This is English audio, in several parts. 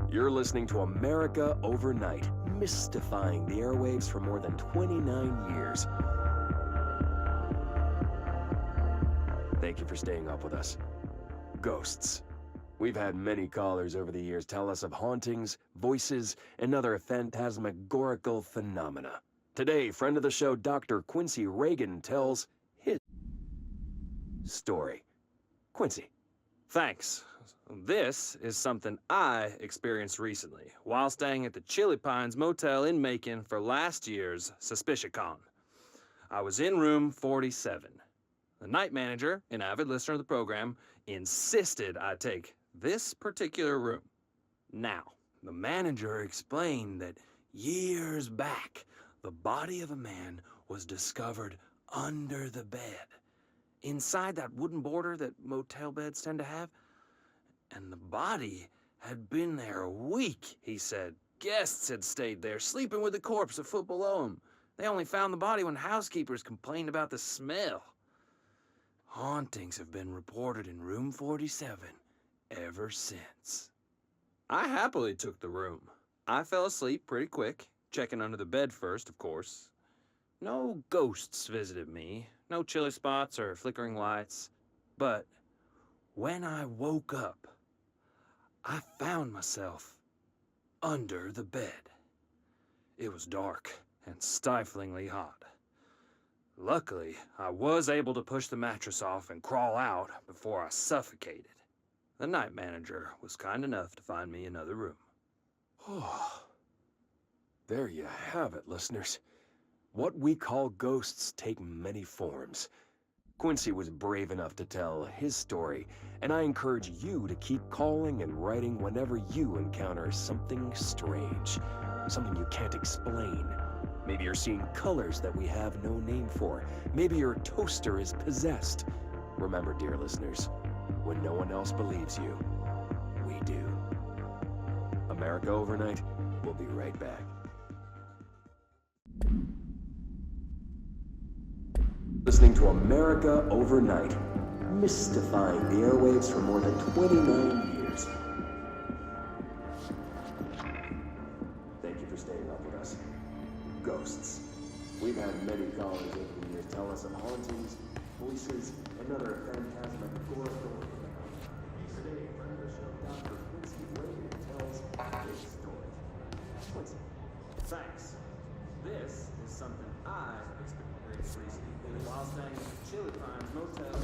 You're listening to America Overnight, mystifying the airwaves for more than 29 years. Thank you for staying up with us. Ghosts. We've had many callers over the years tell us of hauntings, voices, and other phantasmagorical phenomena. Today, friend of the show, Dr. Quincy Reagan tells his story. Quincy. Thanks. This is something I experienced recently while staying at the Chili Pines Motel in Macon for last year's SuspiciaCon. I was in room 47. The night manager, an avid listener of the program, insisted I take this particular room. Now, the manager explained that years back, the body of a man was discovered under the bed, inside that wooden border that motel beds tend to have. And the body had been there a week, he said. Guests had stayed there, sleeping with the corpse a foot below him. They only found the body when housekeepers complained about the smell. Hauntings have been reported in room 47 ever since. I happily took the room. I fell asleep pretty quick, checking under the bed first, of course. No ghosts visited me, no chilly spots or flickering lights. But when I woke up, I found myself under the bed. It was dark and stiflingly hot. Luckily, I was able to push the mattress off and crawl out before I suffocated. The night manager was kind enough to find me another room. Oh, there you have it, listeners. What we call ghosts take many forms. Quincy was brave enough to tell his story, and I encourage you to keep calling and writing whenever you encounter something strange, something you can't explain. Maybe you're seeing colors that we have no name for. Maybe your toaster is possessed. Remember, dear listeners, when no one else believes you, we do. America Overnight, we'll be right back. Listening to America Overnight, mystifying the airwaves for more than 29 years. Thank you for staying up with us. Ghosts. We've had many callers over the years tell us of hauntings, voices, and other phantasmagorical phenomena. Today, friend of the show, Dr. Quincy Reagan tells his story. Quincy. Thanks. This is something I experienced recently while staying at the Chili Pines Motel.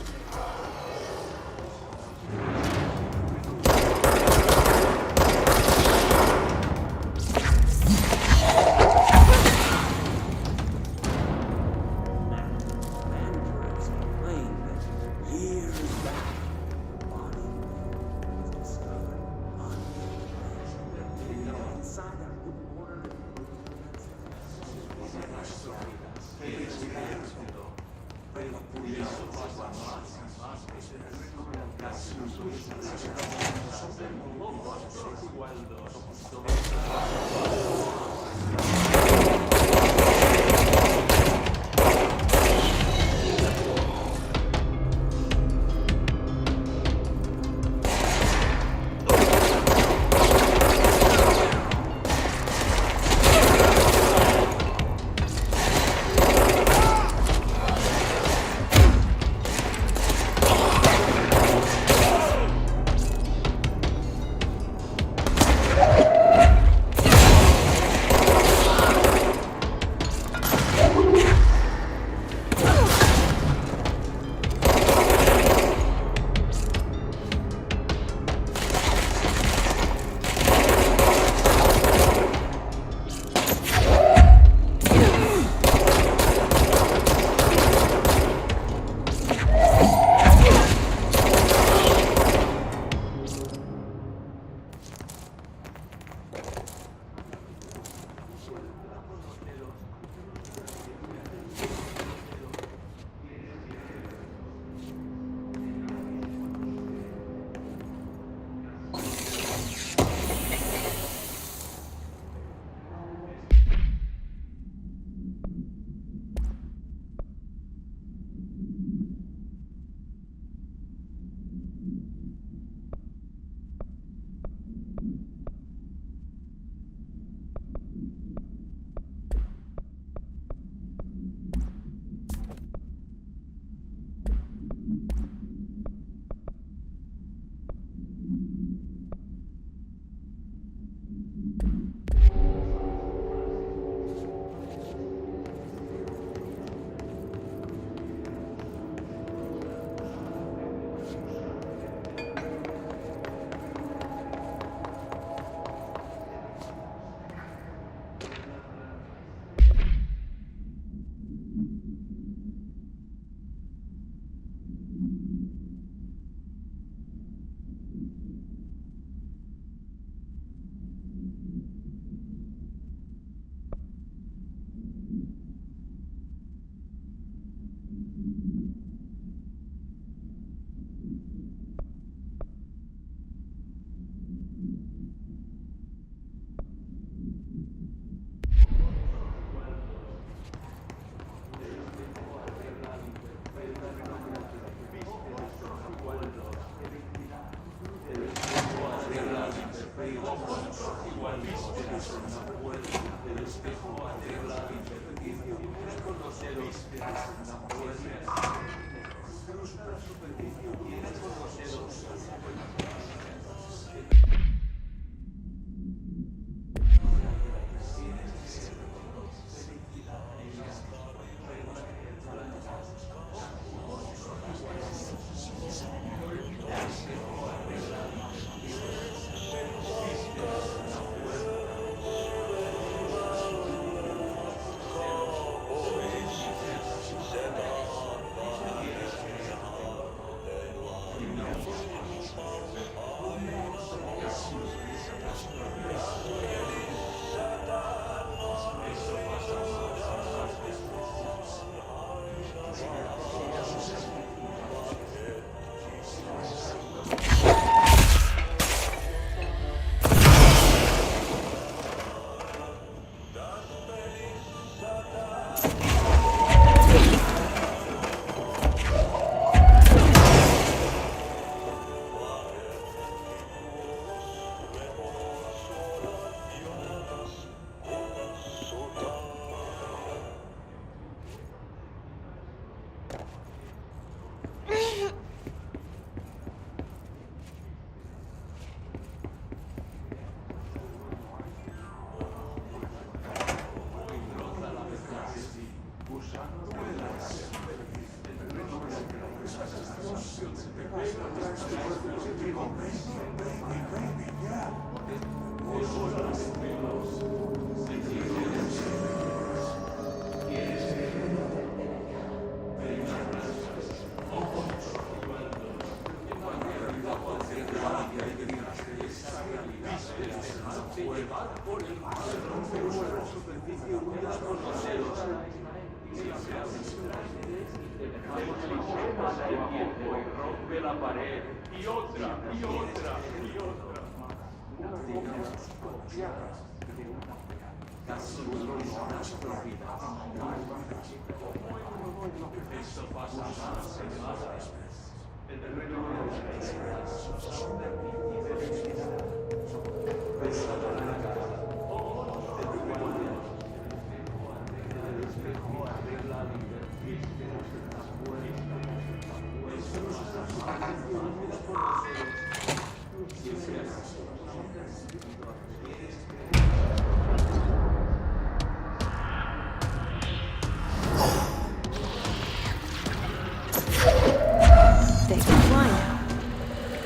They can fly now.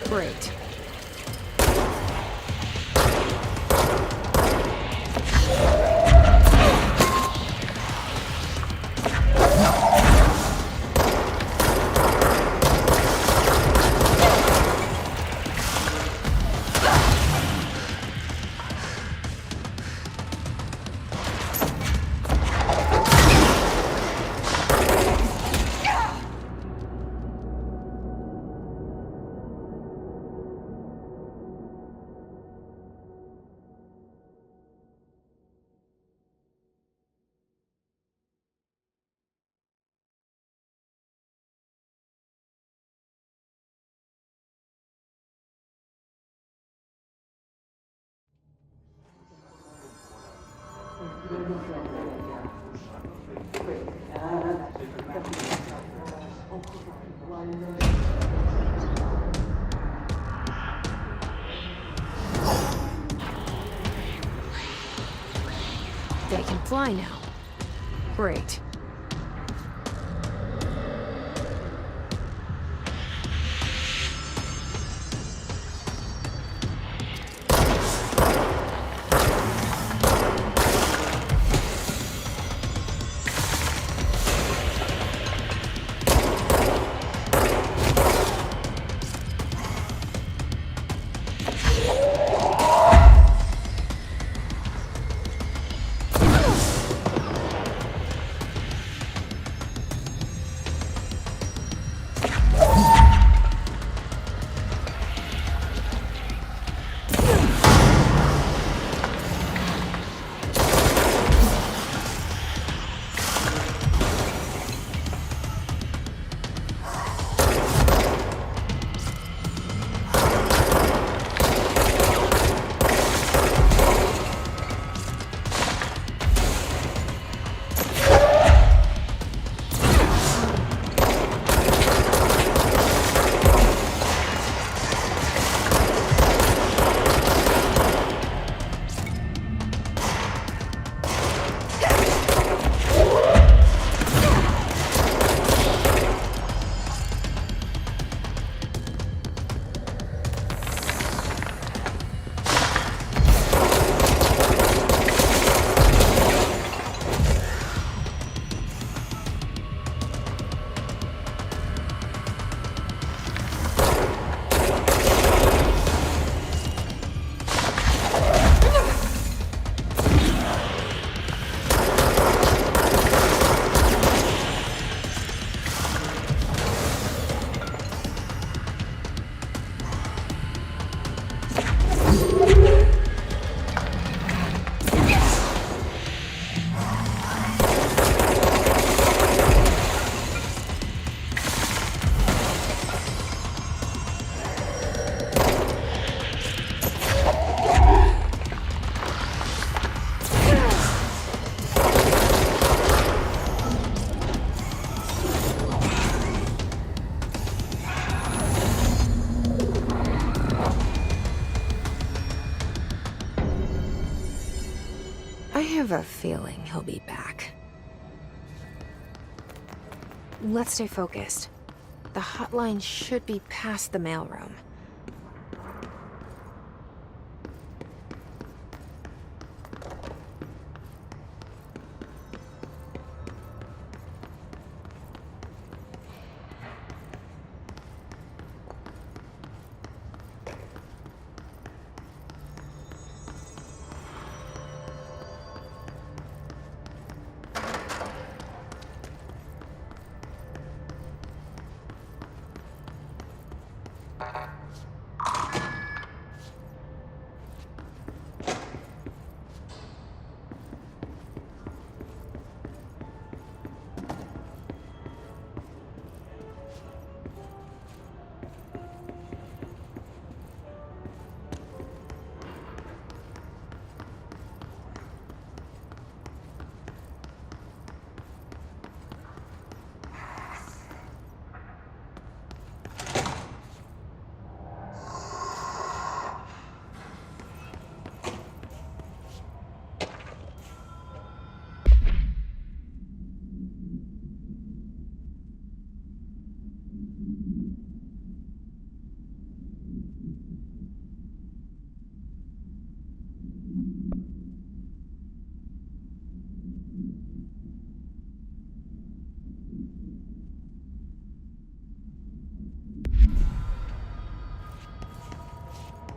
Great. They can fly now. Great. have a feeling he'll be back. Let's stay focused. The hotline should be past the mailroom.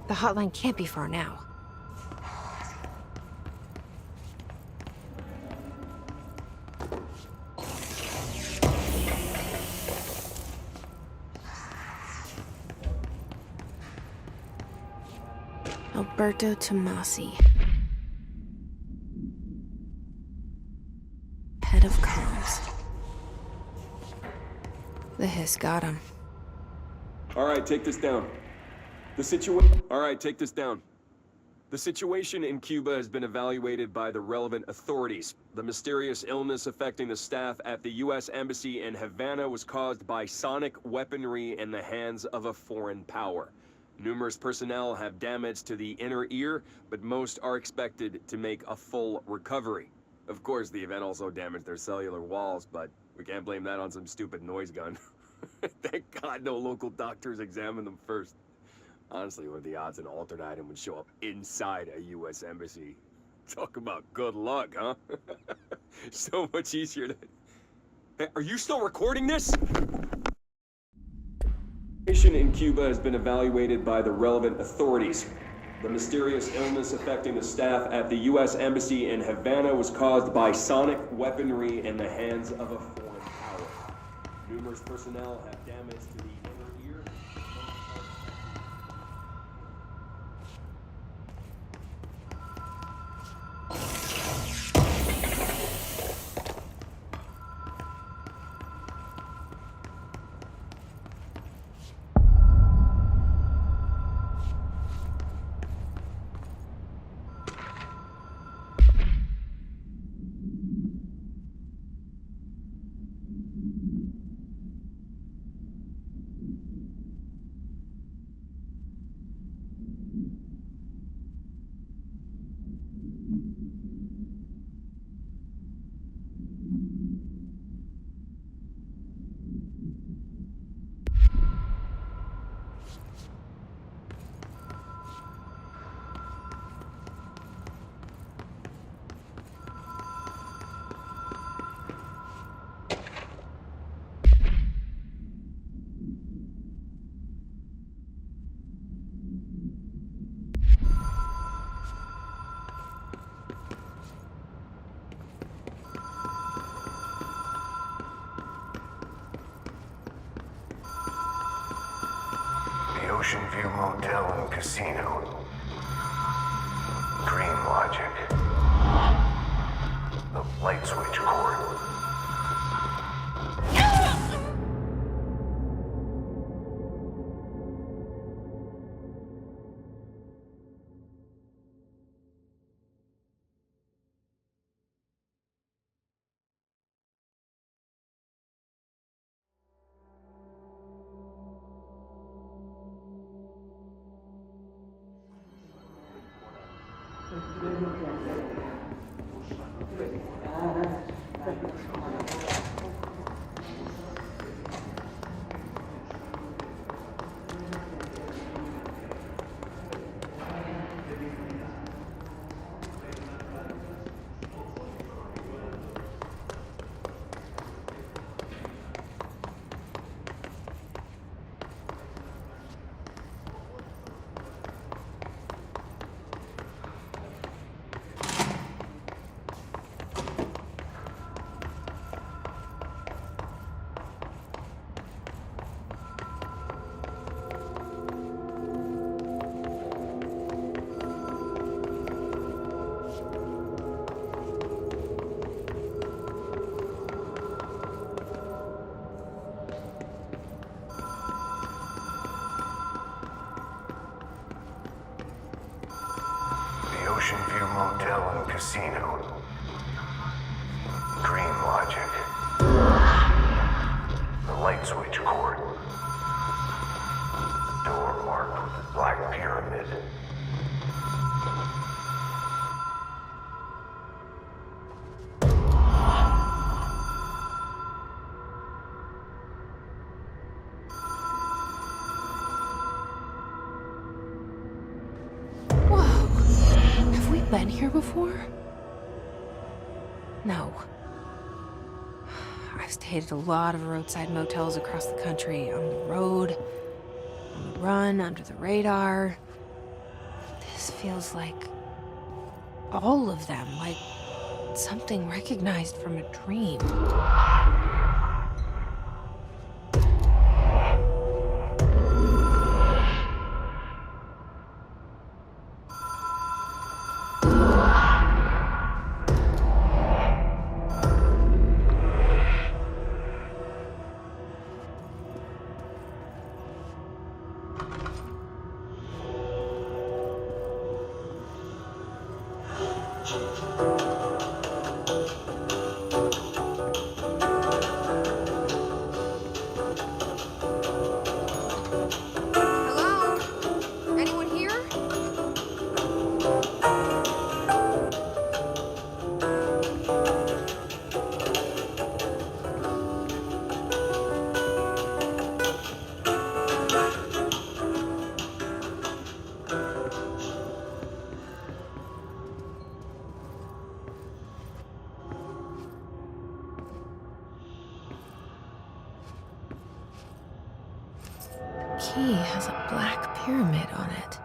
The hotline can't be far now. Alberto Tomasi. Head of comms. The hiss got him. All right, take this down. All right, take this down. The situation in Cuba has been evaluated by the relevant authorities. The mysterious illness affecting the staff at the U.S. Embassy in Havana was caused by sonic weaponry in the hands of a foreign power. Numerous personnel have damage to the inner ear, but most are expected to make a full recovery. Of course, the event also damaged their cellular walls, but we can't blame that on some stupid noise gun. Thank God no local doctors examined them first. Honestly, what are the odds an altered item would show up inside a U.S. embassy? Talk about good luck, huh? So much easier to... Hey, are you still recording this? The situation in Cuba has been evaluated by the relevant authorities. The mysterious illness affecting the staff at the U.S. Embassy in Havana was caused by sonic weaponry in the hands of a foreign power. Numerous personnel have damage to the inner ear. Ocean View Motel and Casino. Dream Logic. The light switch cord. Ocean View Motel and Casino. Dream logic. The light switch cord. Door marked with the black pyramid. Been here before? No. I've stayed at a lot of roadside motels across the country, on the road, on the run, under the radar. This feels like all of them, like something recognized from a dream. Key has a black pyramid on it.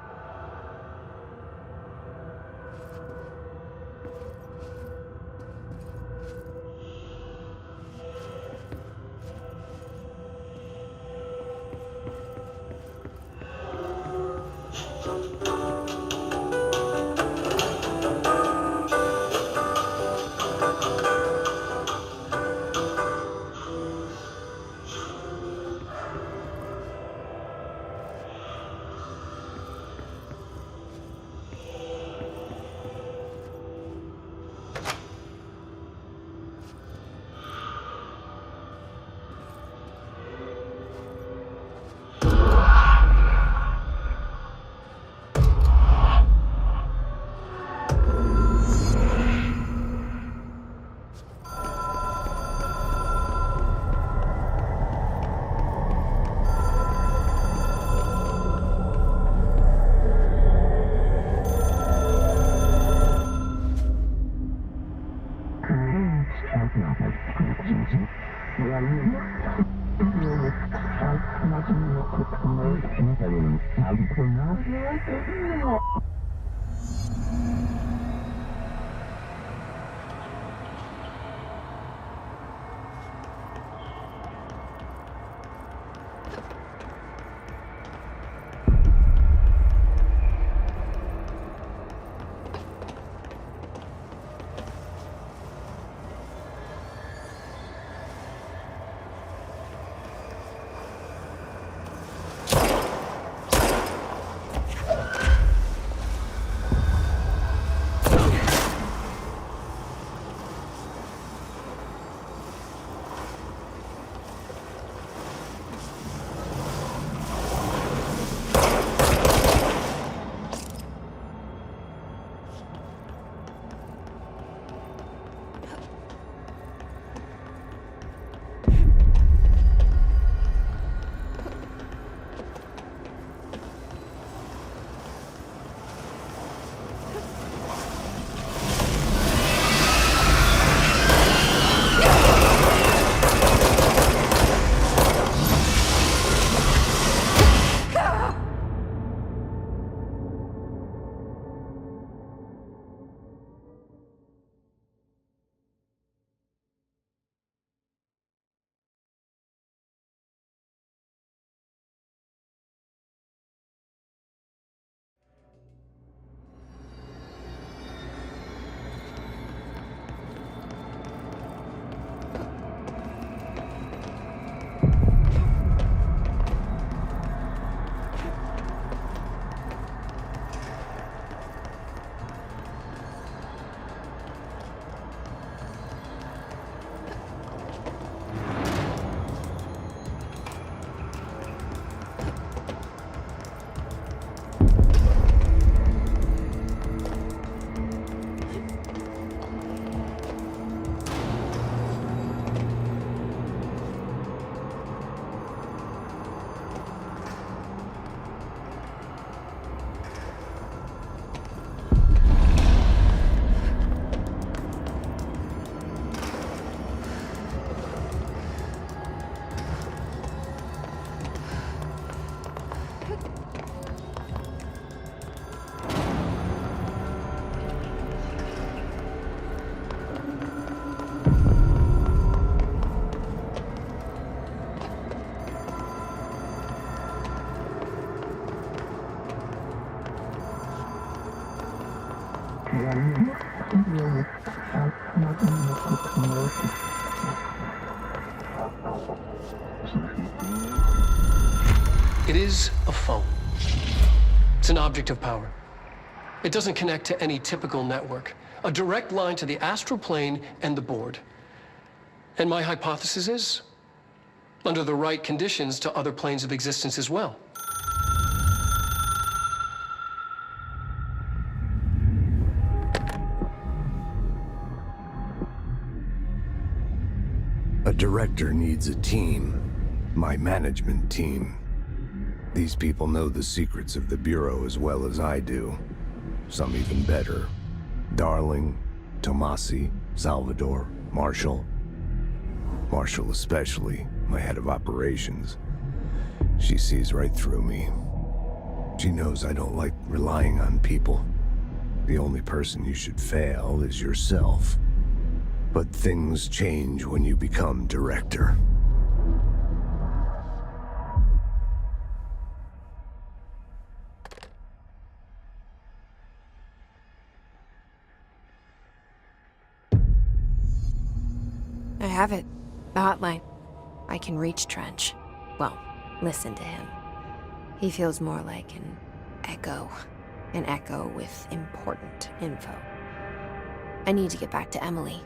It is a phone. It's an object of power. It doesn't connect to any typical network. A direct line to the astral plane and the board. And my hypothesis is, under the right conditions, to other planes of existence as well. A director needs a team. My management team. These people know the secrets of the Bureau as well as I do. Some even better. Darling, Tomasi, Salvador, Marshall. Marshall especially, my head of operations. She sees right through me. She knows I don't like relying on people. The only person you should fail is yourself. But things change when you become director. I have it. The hotline. I can reach Trench. Well, listen to him. He feels more like an echo. An echo with important info. I need to get back to Emily.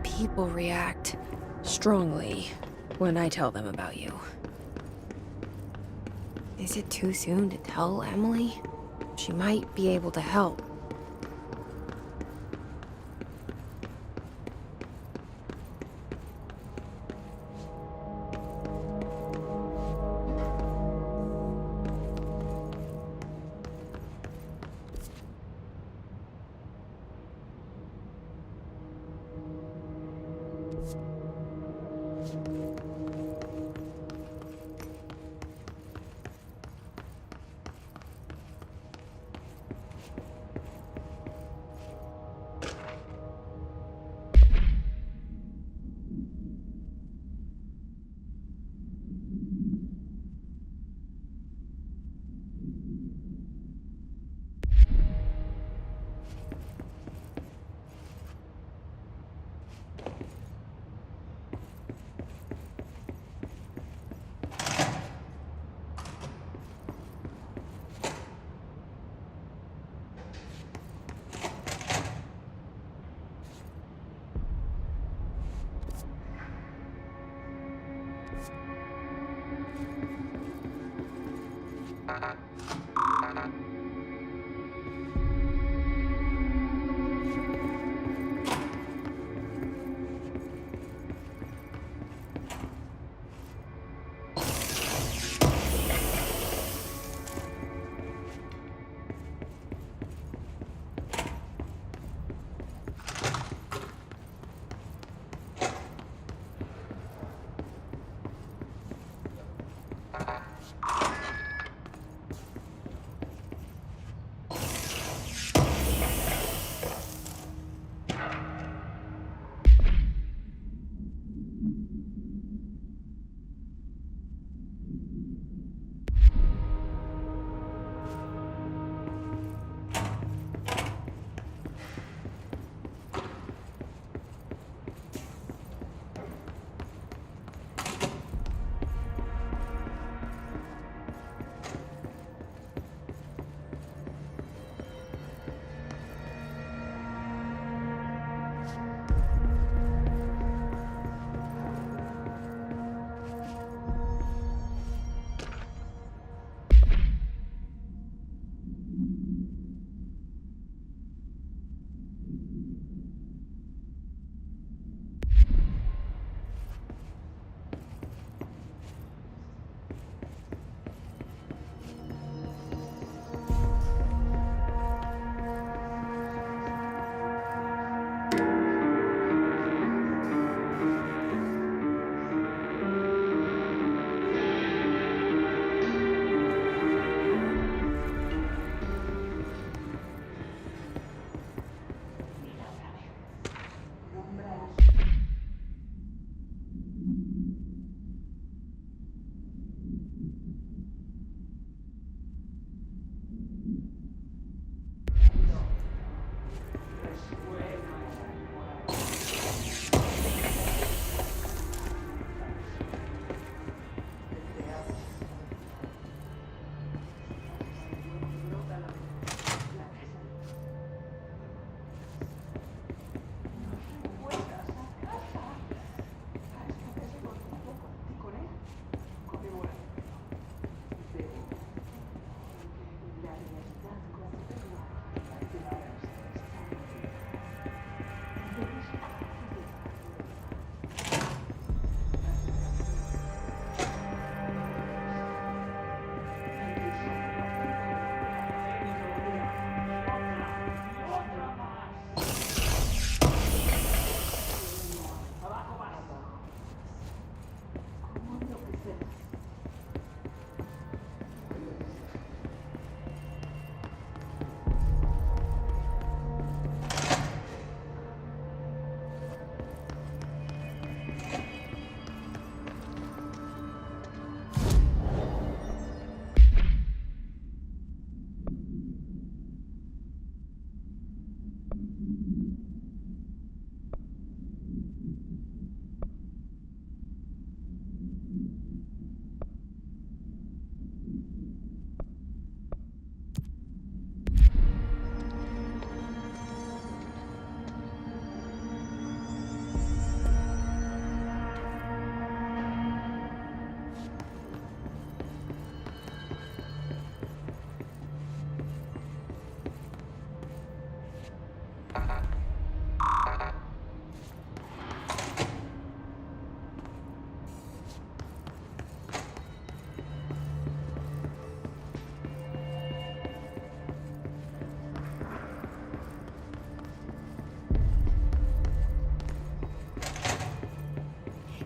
People react strongly when I tell them about you. Is it too soon to tell Emily? She might be able to help.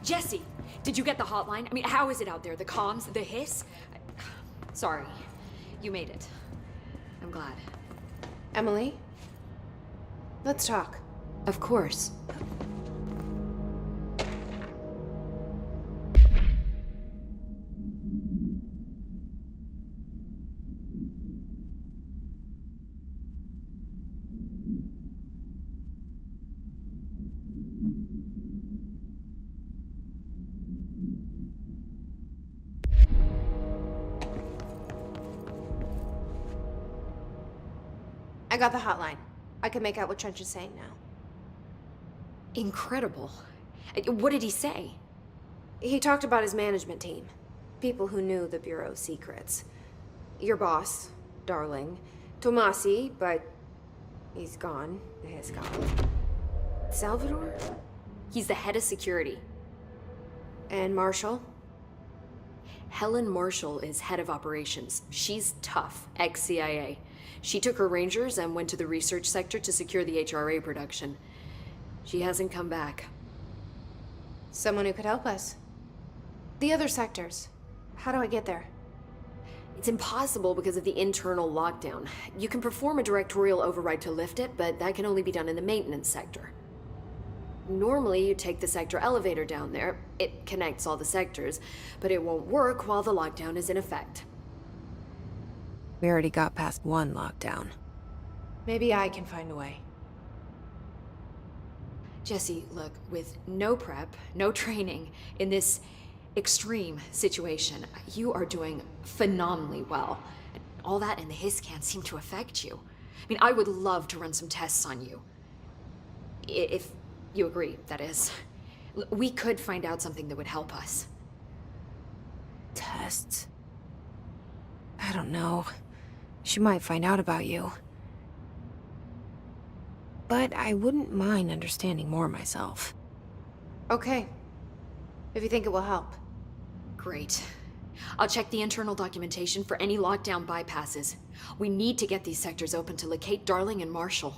Jesse, did you get the hotline? I mean, how is it out there? The comms, the hiss? Sorry, you made it. I'm glad. Emily? Let's talk. Of course. I got the hotline. I can make out what Trench is saying now. Incredible. What did he say? He talked about his management team. People who knew the Bureau's secrets. Your boss, Darling. Tomasi, but he's gone. He's gone. Salvador? He's the head of security. And Marshall? Helen Marshall is head of operations. She's tough, ex-CIA. She took her rangers and went to the research sector to secure the HRA production. She hasn't come back. Someone who could help us. The other sectors. How do I get there? It's impossible because of the internal lockdown. You can perform a directorial override to lift it, but that can only be done in the maintenance sector. Normally, you take the sector elevator down there. It connects all the sectors, but it won't work while the lockdown is in effect. We already got past one lockdown. Maybe I can find a way. Jesse, look, with no prep, no training, in this extreme situation, you are doing phenomenally well. All that and the hiss can't seem to affect you. I mean, I would love to run some tests on you. If you agree, that is. We could find out something that would help us. Tests? I don't know. She might find out about you. But I wouldn't mind understanding more myself. Okay. If you think it will help. Great. I'll check the internal documentation for any lockdown bypasses. We need to get these sectors open to locate Darling and Marshall.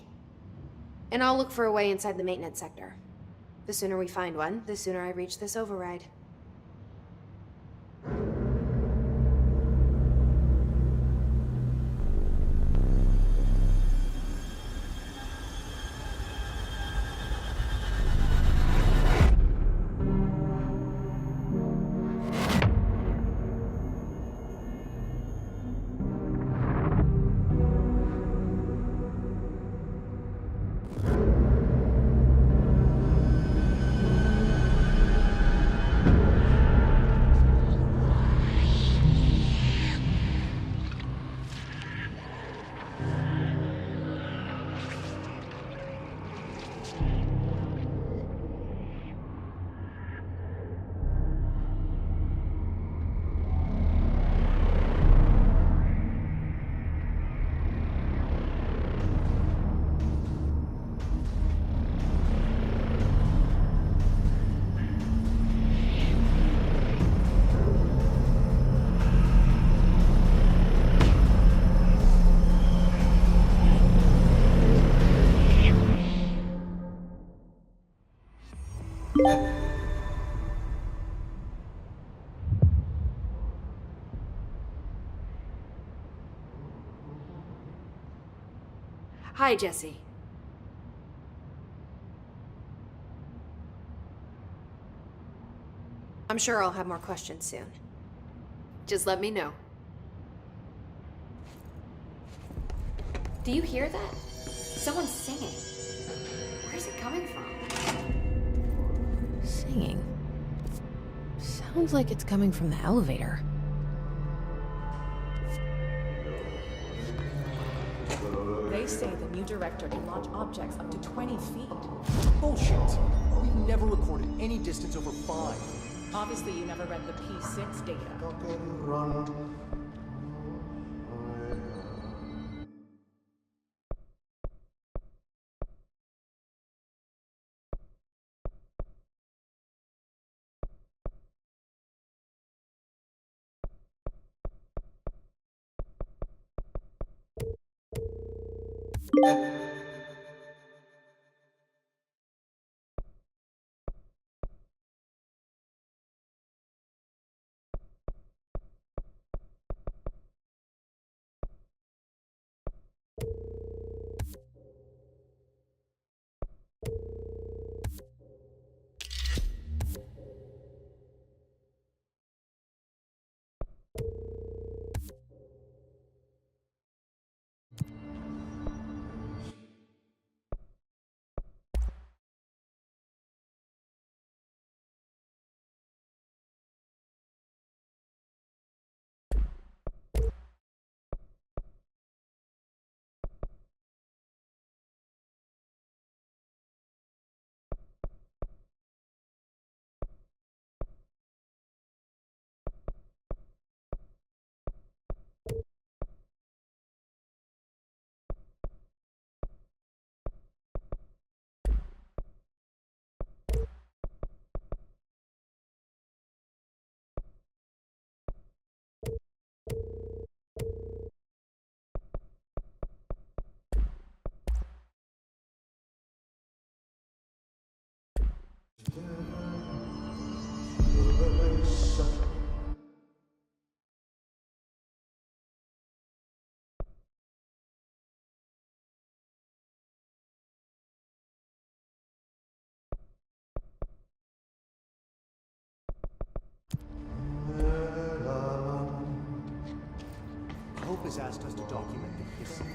And I'll look for a way inside the maintenance sector. The sooner we find one, the sooner I reach this override. Hi, Jesse. I'm sure I'll have more questions soon. Just let me know. Do you hear that? Someone's singing. Where's it coming from? Singing. Sounds like it's coming from the elevator. They say the new director can launch objects up to 20 feet. Bullshit. We've never recorded any distance over 5. Obviously, you never read the P6 data. Hope has asked us to document the history.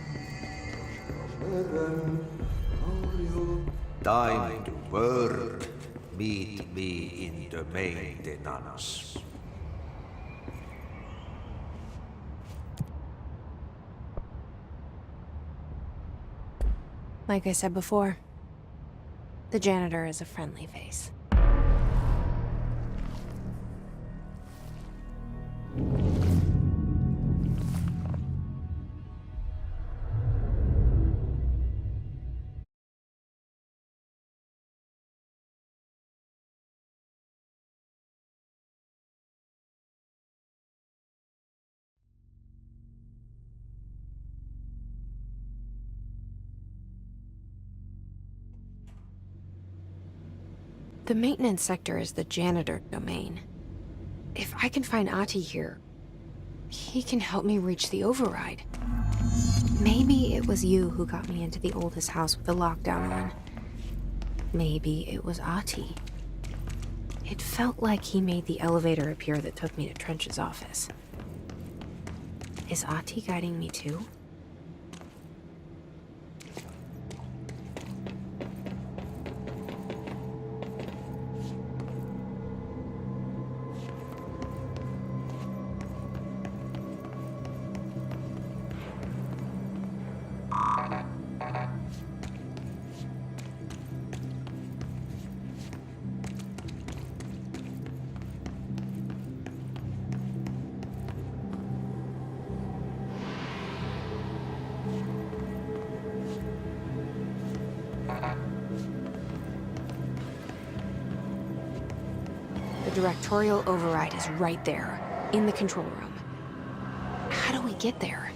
Time to work. Meet me in the maintenance. Like I said before, the janitor is a friendly face. The maintenance sector is the janitor domain. If I can find Ahti here, he can help me reach the override. Maybe it was you who got me into the oldest house with the lockdown on. Maybe it was Ahti. It felt like he made the elevator appear that took me to Trench's office. Is Ahti guiding me too? The directorial override is right there, in the control room. How do we get there?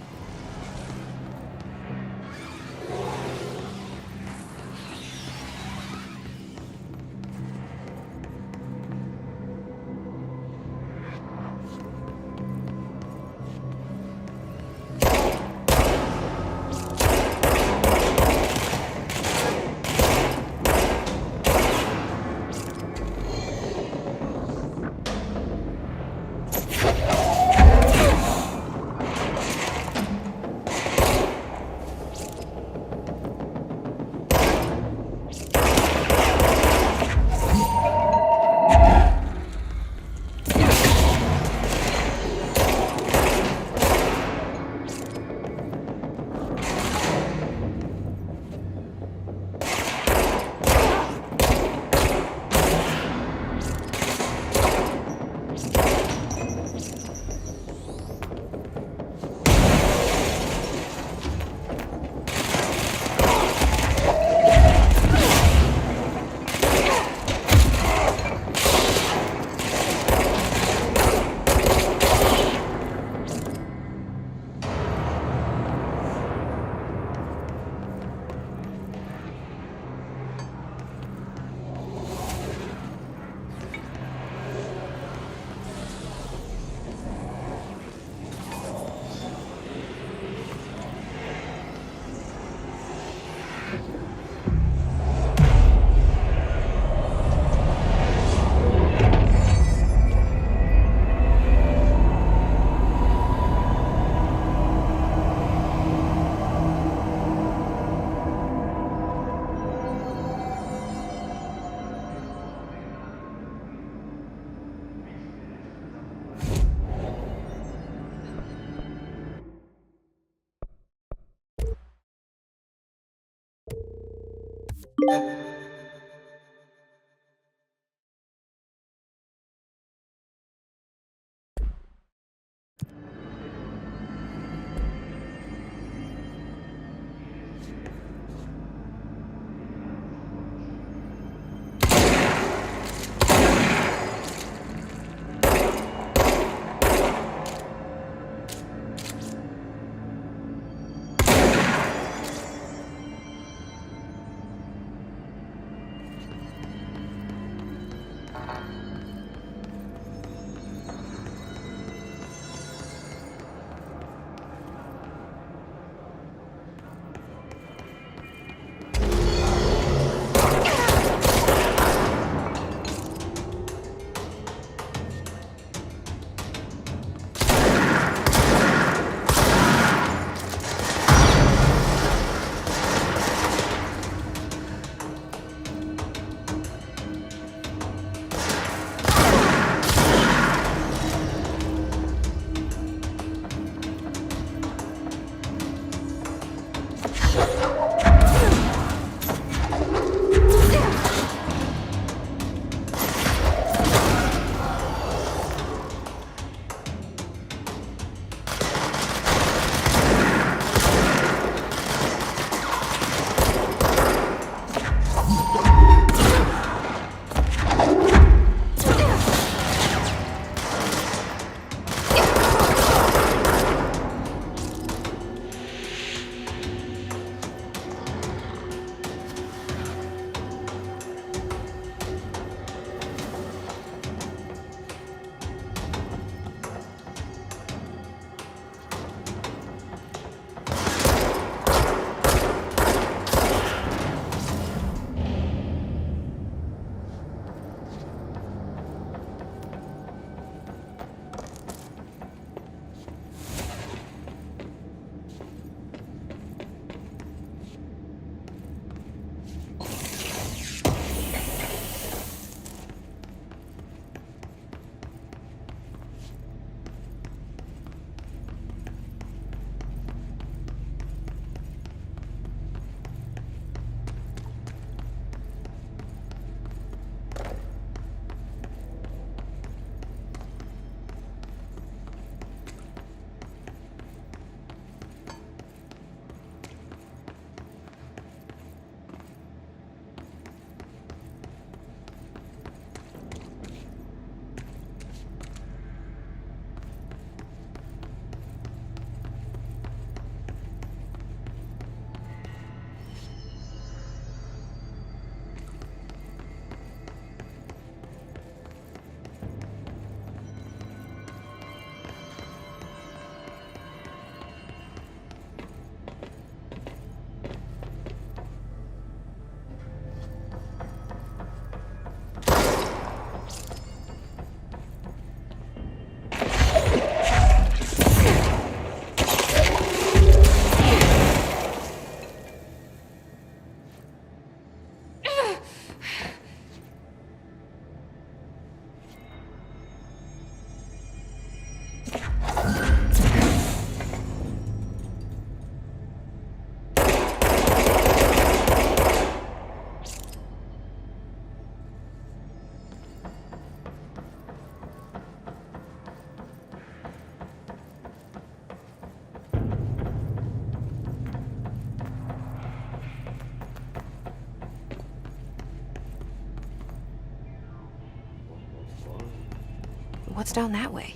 What's down that way?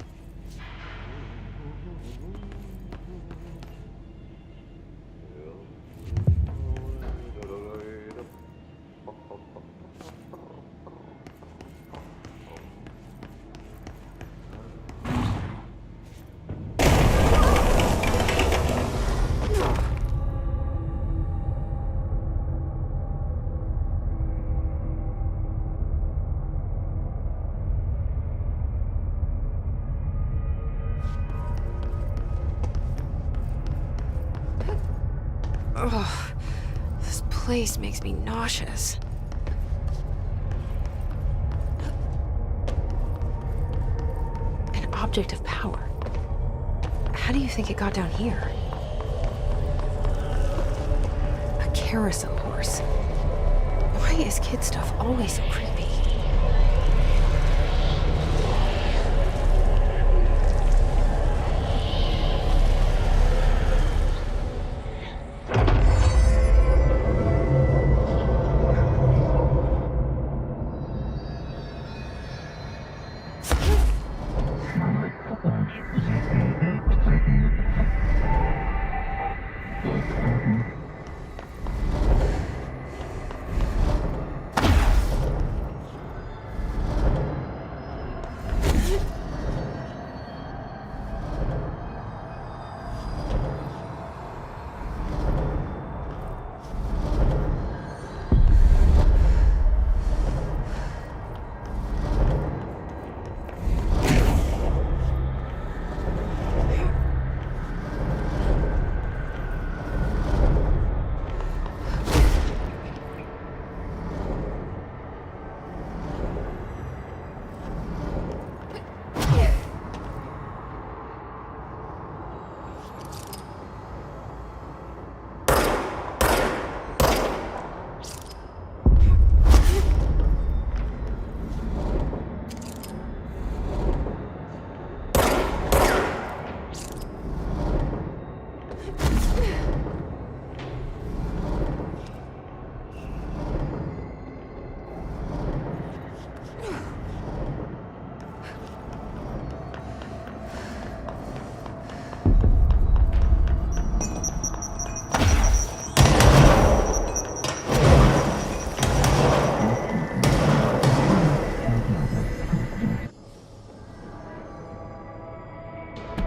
Ugh, this place makes me nauseous. An object of power. How do you think it got down here? A carousel horse. Why is kid stuff always so creepy?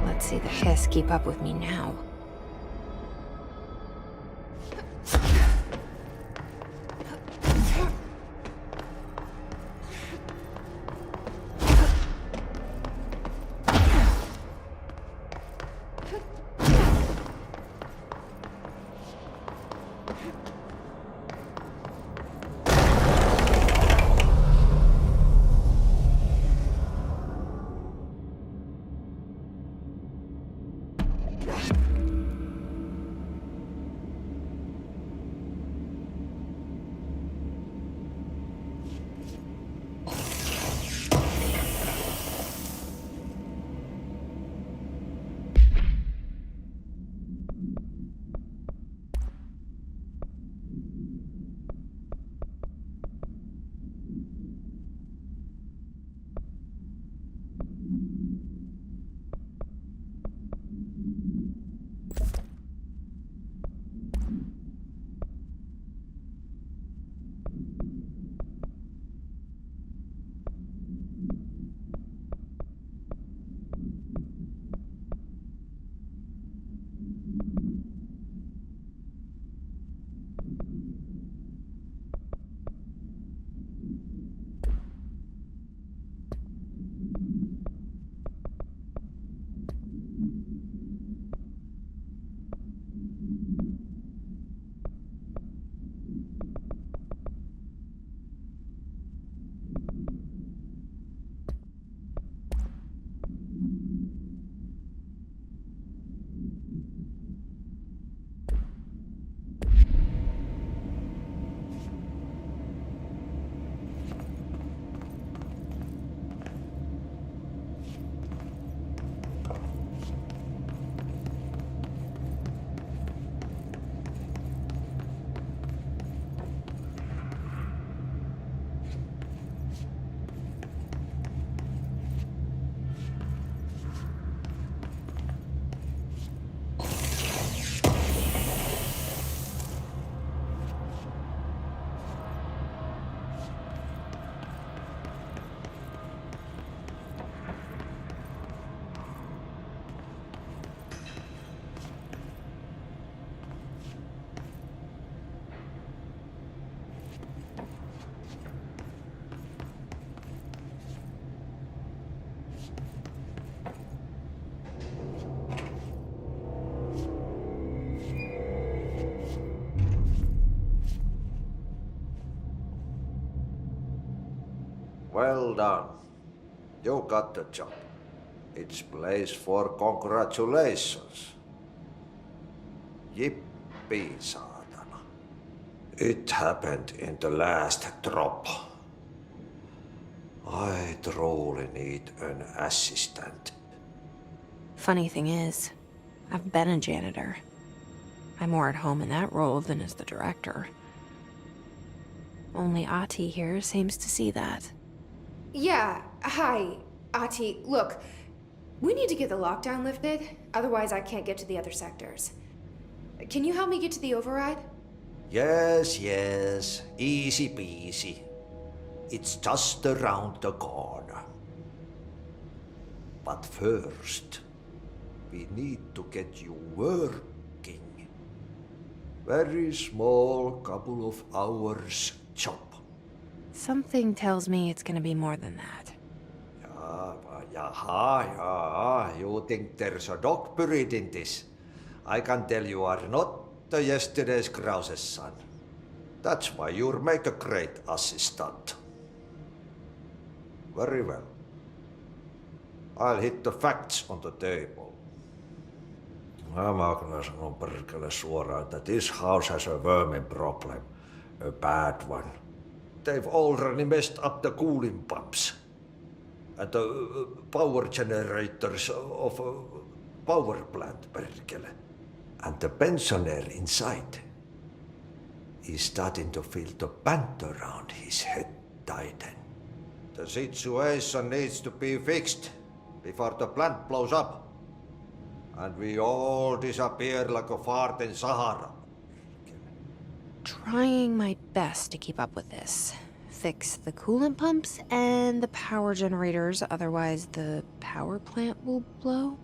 Let's see the Hiss keep up with me now. Well done. You got the job. It's place for congratulations. Yippee, saatana. It happened in the last drop. I truly need an assistant. Funny thing is, I've been a janitor. I'm more at home in that role than as the director. Only Ati here seems to see that. Yeah, hi, Ati. Look, we need to get the lockdown lifted, otherwise I can't get to the other sectors. Can you help me get to the override? Yes, easy peasy. It's just around the corner. But first, we need to get you working. Very small, couple of hours job. Something tells me it's gonna be more than that. Yeah, you think there's a dog buried in this? I can tell you are not the yesterday's Krause's son. That's why you'll make a great assistant. Very well. I'll hit the facts on the table. Mä kyllä sanon perkele suoraan, that this house has a vermin problem. A bad one. They've already messed up the cooling pumps. And the power generators of a power plant, perkele. And the pensioner inside is starting to feel the band around his head tighten. The situation needs to be fixed before the plant blows up. And we all disappear like a fart in Sahara. Trying my best to keep up with this. Fix the coolant pumps and the power generators, otherwise the power plant will blow.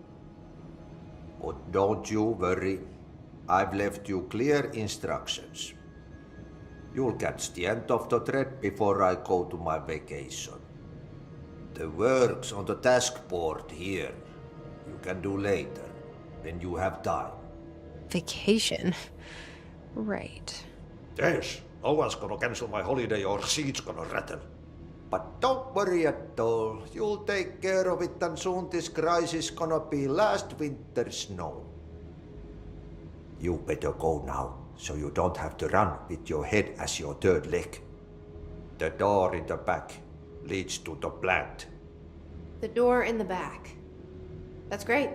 But don't you worry. I've left you clear instructions. You'll catch the end of the thread before I go to my vacation. The work's on the task board here. You can do later, when you have time. Vacation? Right. Yes, no one's gonna cancel my holiday or seat's gonna rattle. But don't worry at all. You'll take care of it and soon this crisis gonna be last winter's snow. You better go now, so you don't have to run with your head as your third leg. The door in the back leads to the plant. The door in the back. That's great.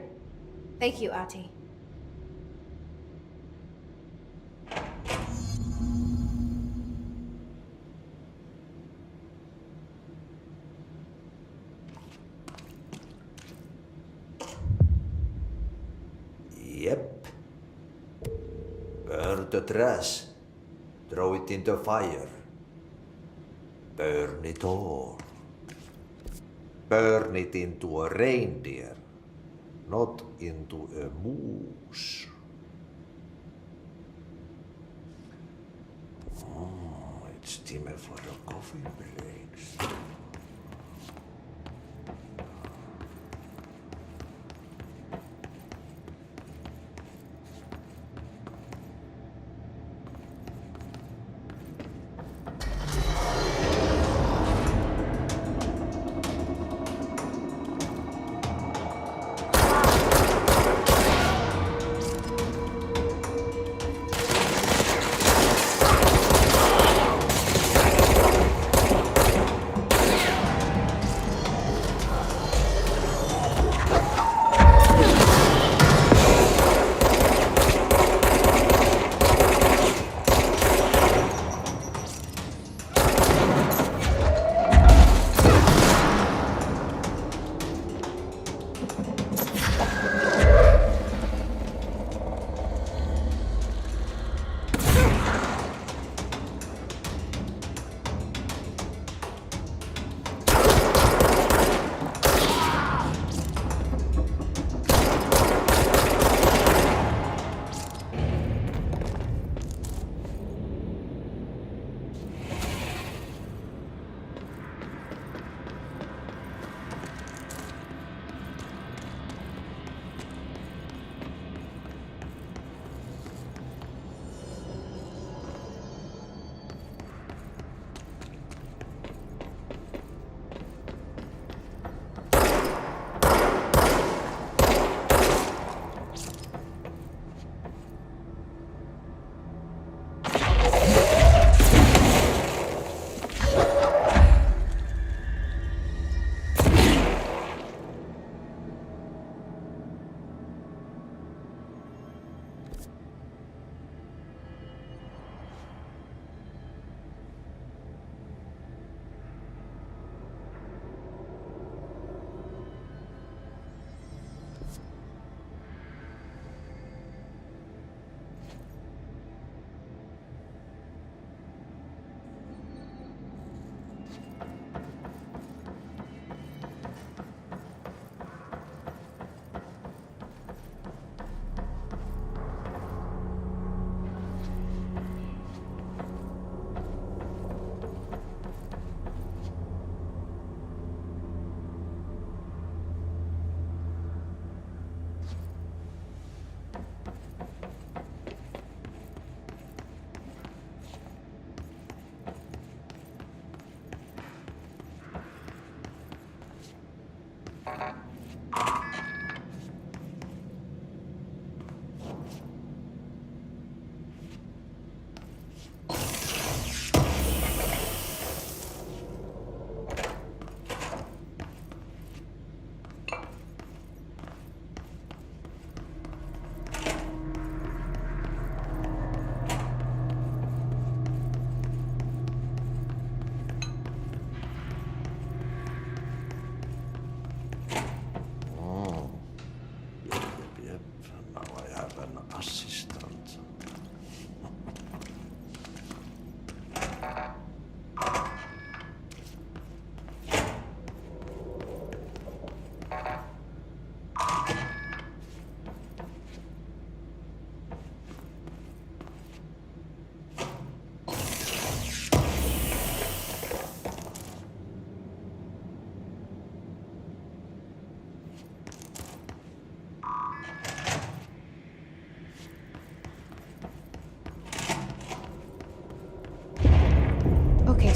Thank you, Ati. Yep. Burn the trash. Throw it in the fire. Burn it all. Burn it into a reindeer, not into a moose. Oh, it's time for a coffee break.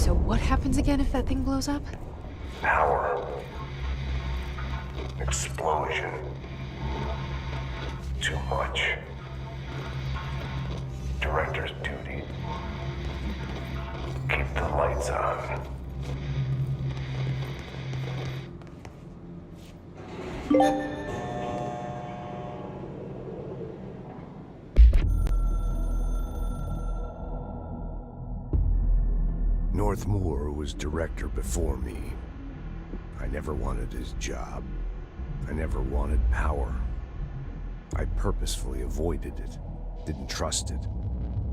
So what happens again if that thing blows up? Power. Explosion. Too much. Director's duty. Keep the lights on. Northmoor was director before me. I never wanted his job. I never wanted power. I purposefully avoided it, didn't trust it,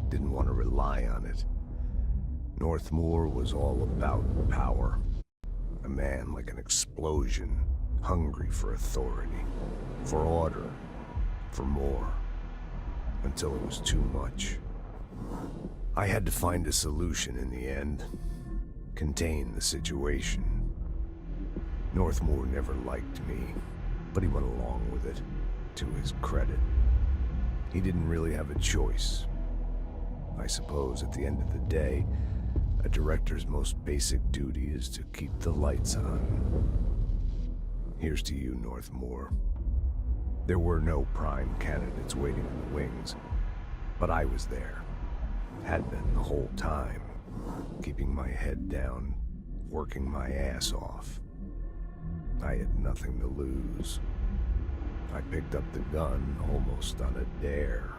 didn't want to rely on it. Northmoor was all about power. A man like an explosion, hungry for authority, for order, for more, until it was too much. I had to find a solution in the end, contain the situation. Northmoor never liked me, but he went along with it, to his credit. He didn't really have a choice. I suppose at the end of the day, a director's most basic duty is to keep the lights on. Here's to you, Northmoor. There were no prime candidates waiting in the wings, but I was there. Had been the whole time, keeping my head down, working my ass off. I had nothing to lose. I picked up the gun almost on a dare.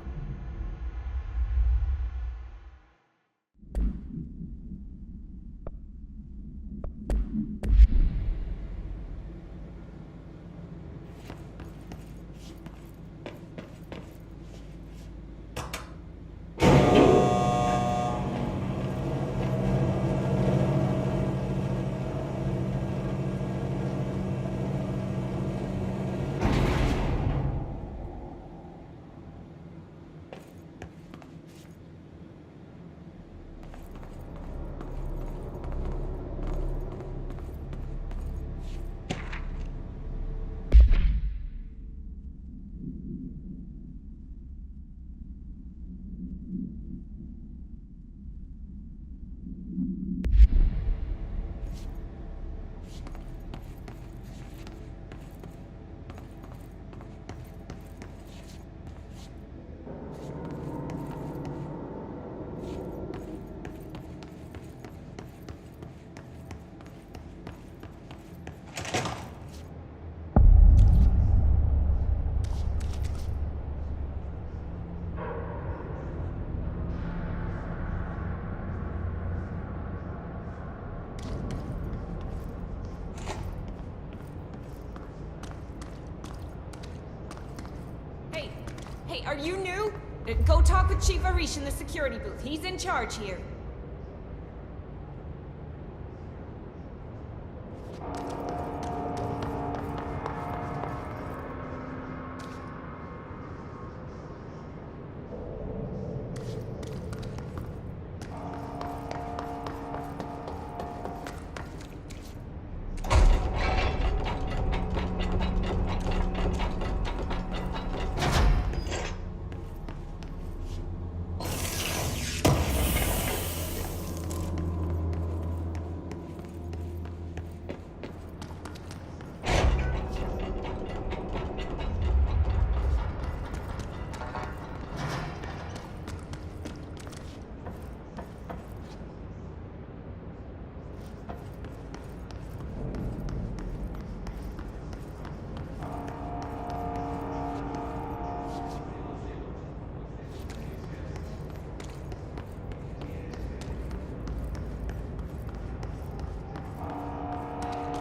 Hey, are you new? Go talk with Chief Arish in the security booth. He's in charge here.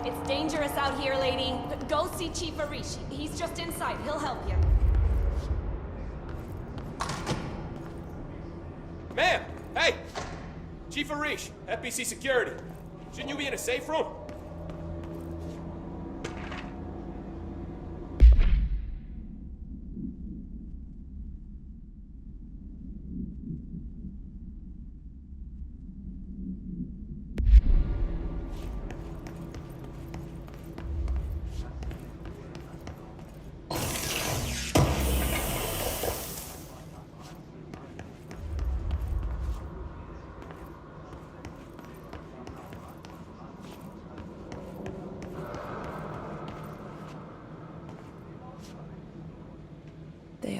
It's dangerous out here, lady. Go see Chief Arish. He's just inside. He'll help you. Ma'am! Hey! Chief Arish, FBC Security. Shouldn't you be in a safe room?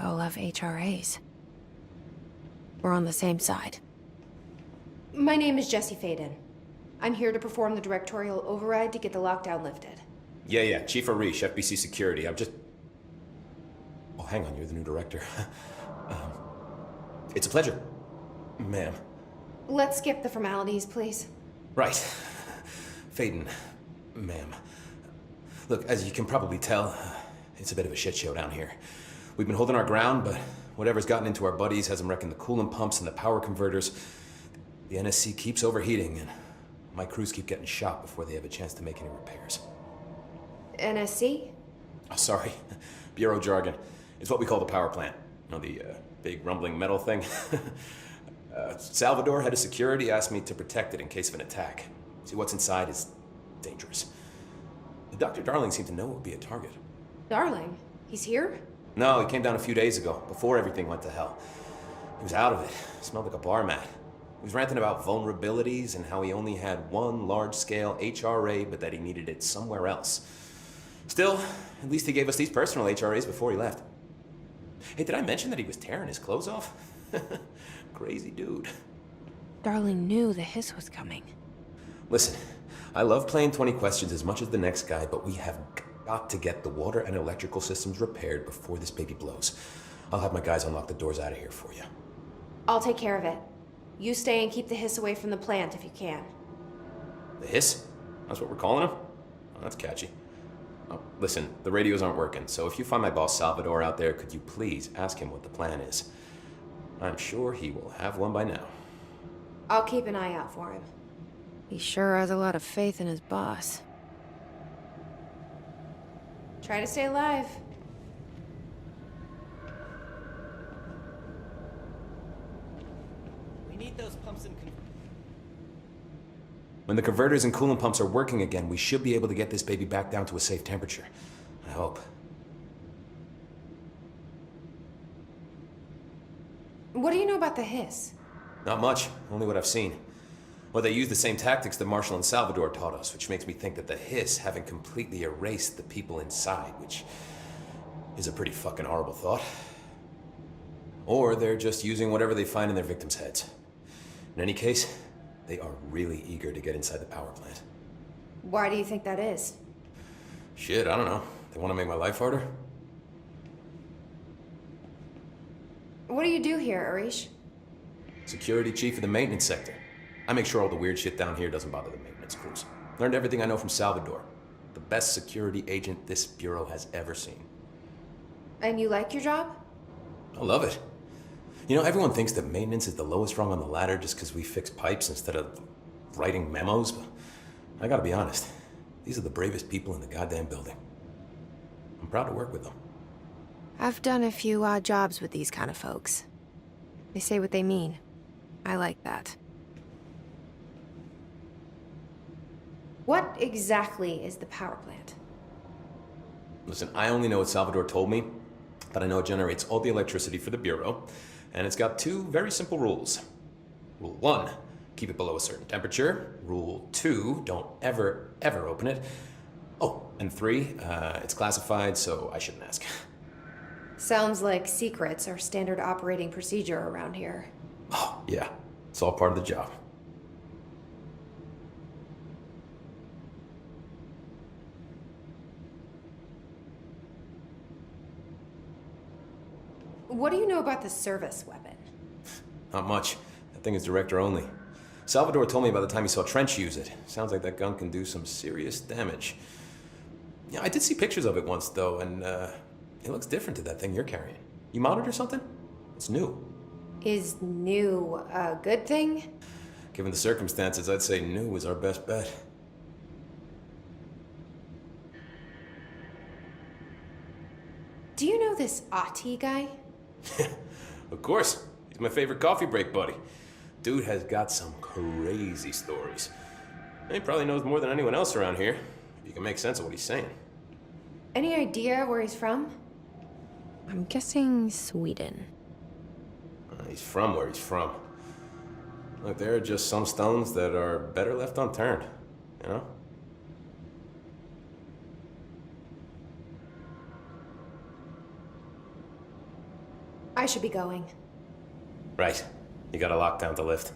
all have HRAs. We're on the same side. My name is Jesse Faden. I'm here to perform the directorial override to get the lockdown lifted. Yeah, Chief Arish, FBC Security. I'm just... Oh, hang on, you're the new director. It's a pleasure, ma'am. Let's skip the formalities, please. Right. Faden, ma'am. Look, as you can probably tell, it's a bit of a shit show down here. We've been holding our ground, but whatever's gotten into our buddies has them wrecking the coolant pumps and the power converters. The NSC keeps overheating, and my crews keep getting shot before they have a chance to make any repairs. NSC? Oh, sorry. Bureau jargon. It's what we call the power plant. You know, the big rumbling metal thing? Salvador, head of security, asked me to protect it in case of an attack. See, what's inside is dangerous. Dr. Darling seemed to know it would be a target. Darling? He's here? No, he came down a few days ago, before everything went to hell. He was out of it. Smelled like a bar mat. He was ranting about vulnerabilities and how he only had one large-scale HRA, but that he needed it somewhere else. Still, at least he gave us these personal HRAs before he left. Hey, did I mention that he was tearing his clothes off? Crazy dude. Darling knew the hiss was coming. Listen, I love playing 20 questions as much as the next guy, but we have got to get the water and electrical systems repaired before this baby blows. I'll have my guys unlock the doors out of here for you. I'll take care of it. You stay and keep the hiss away from the plant if you can. The hiss? That's what we're calling him? Oh, that's catchy. Oh, listen, the radios aren't working, so if you find my boss Salvador out there, could you please ask him what the plan is? I'm sure he will have one by now. I'll keep an eye out for him. He sure has a lot of faith in his boss. Try to stay alive. We need those pumps in. When the converters and coolant pumps are working again, we should be able to get this baby back down to a safe temperature. I hope. What do you know about the hiss? Not much, only what I've seen. Well, they use the same tactics that Marshall and Salvador taught us, which makes me think that the hiss haven't completely erased the people inside, which is a pretty fucking horrible thought. Or they're just using whatever they find in their victims' heads. In any case, they are really eager to get inside the power plant. Why do you think that is? Shit, I don't know. They want to make my life harder? What do you do here, Arish? Security chief of the maintenance sector. I make sure all the weird shit down here doesn't bother the maintenance crews. Learned everything I know from Salvador. The best security agent this bureau has ever seen. And you like your job? I love it. You know, everyone thinks that maintenance is the lowest rung on the ladder just because we fix pipes instead of writing memos, but I gotta be honest. These are the bravest people in the goddamn building. I'm proud to work with them. I've done a few odd jobs with these kind of folks. They say what they mean. I like that. What exactly is the power plant? Listen, I only know what Salvador told me, but I know it generates all the electricity for the Bureau, and it's got two very simple rules. Rule 1, keep it below a certain temperature. Rule 2, don't ever, ever open it. Oh, and 3, it's classified, so I shouldn't ask. Sounds like secrets are standard operating procedure around here. Oh, yeah. It's all part of the job. What do you know about the service weapon? Not much. That thing is director only. Salvador told me about the time he saw Trench use it. Sounds like that gun can do some serious damage. Yeah, I did see pictures of it once, though, and it looks different to that thing you're carrying. You modded or something? It's new. Is new a good thing? Given the circumstances, I'd say new is our best bet. Do you know this Ati guy? Of course. He's my favorite coffee break buddy. Dude has got some crazy stories. He probably knows more than anyone else around here, if you can make sense of what he's saying. Any idea where he's from? I'm guessing Sweden. He's from where he's from. Look, there are just some stones that are better left unturned, you know? I should be going. Right. You gotta lock down the lift.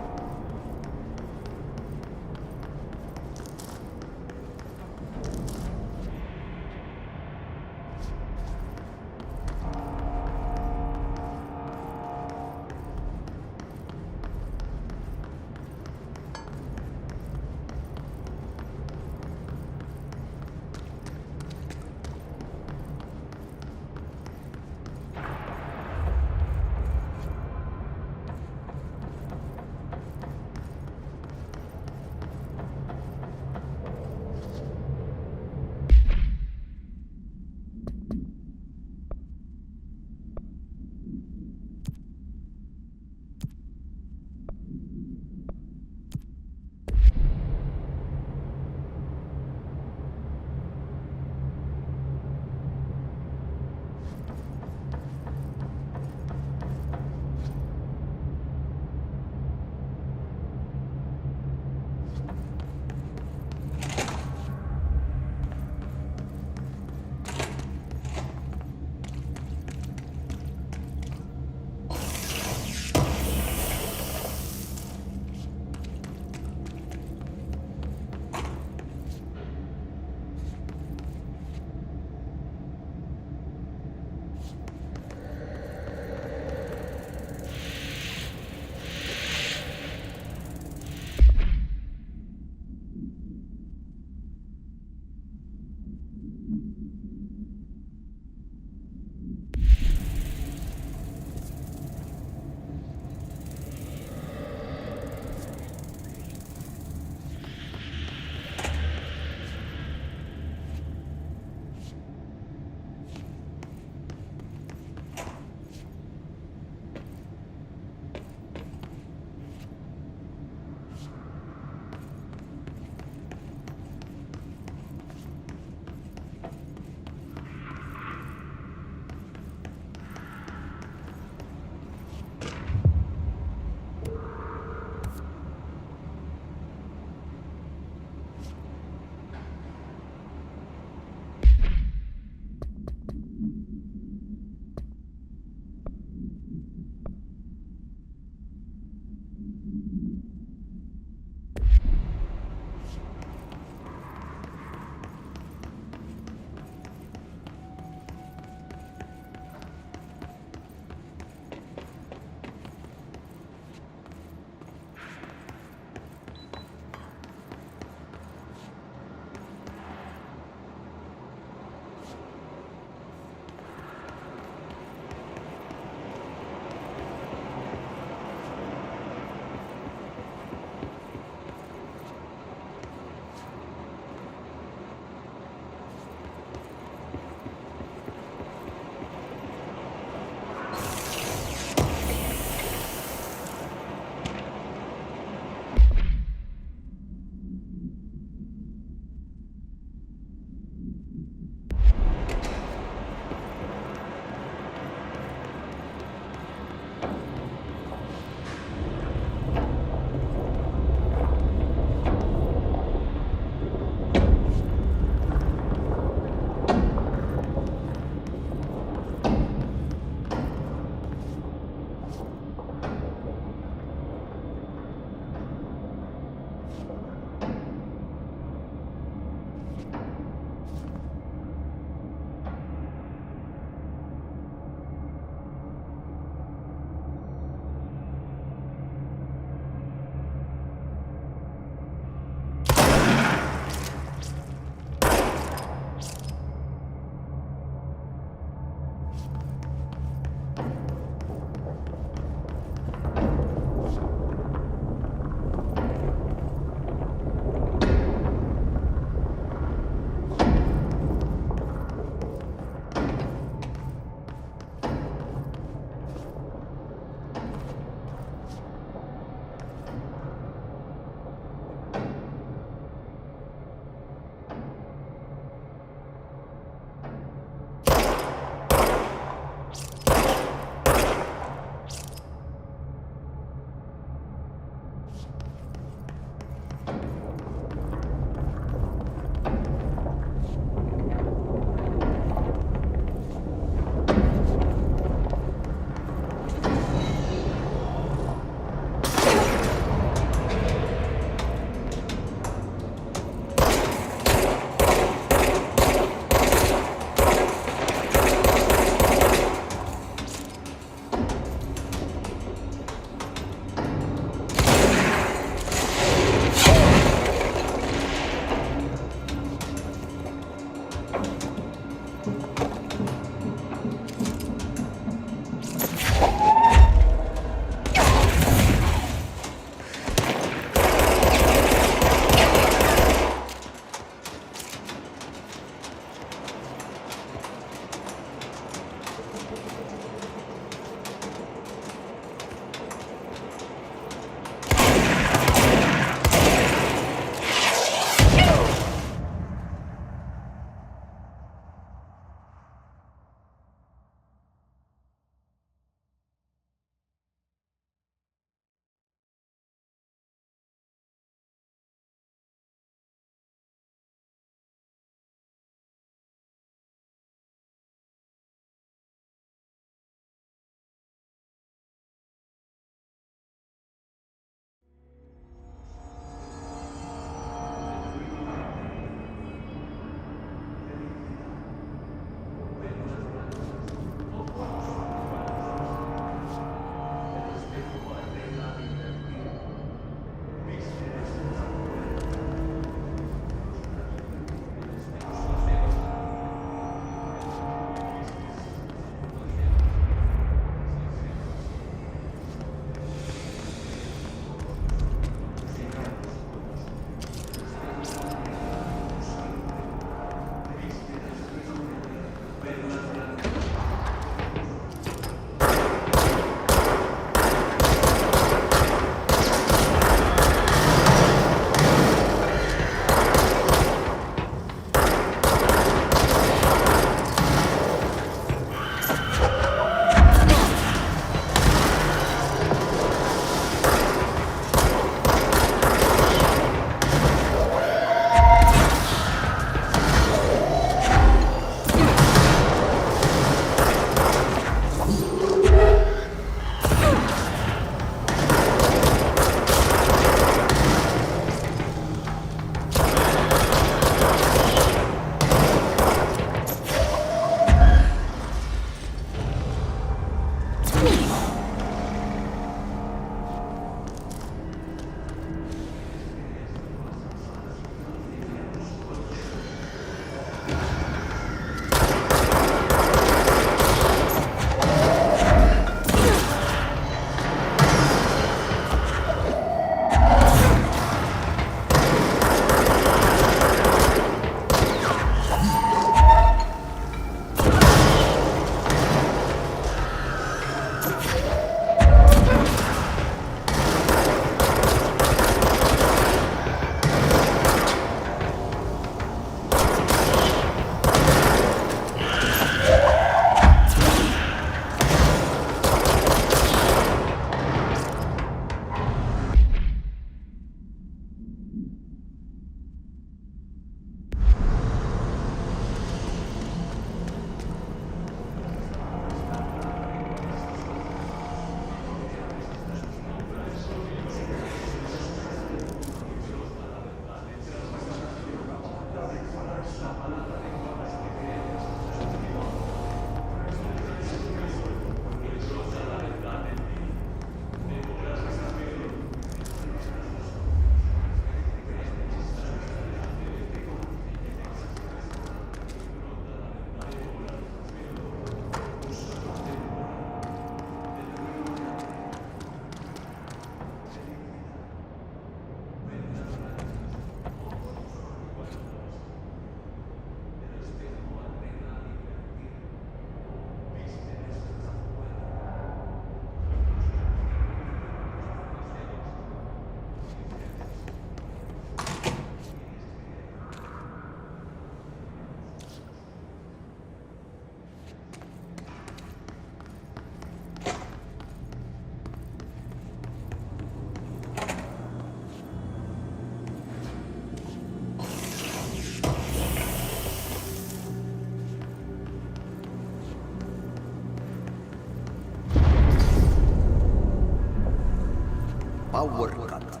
Power cut.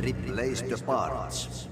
Replace the parts.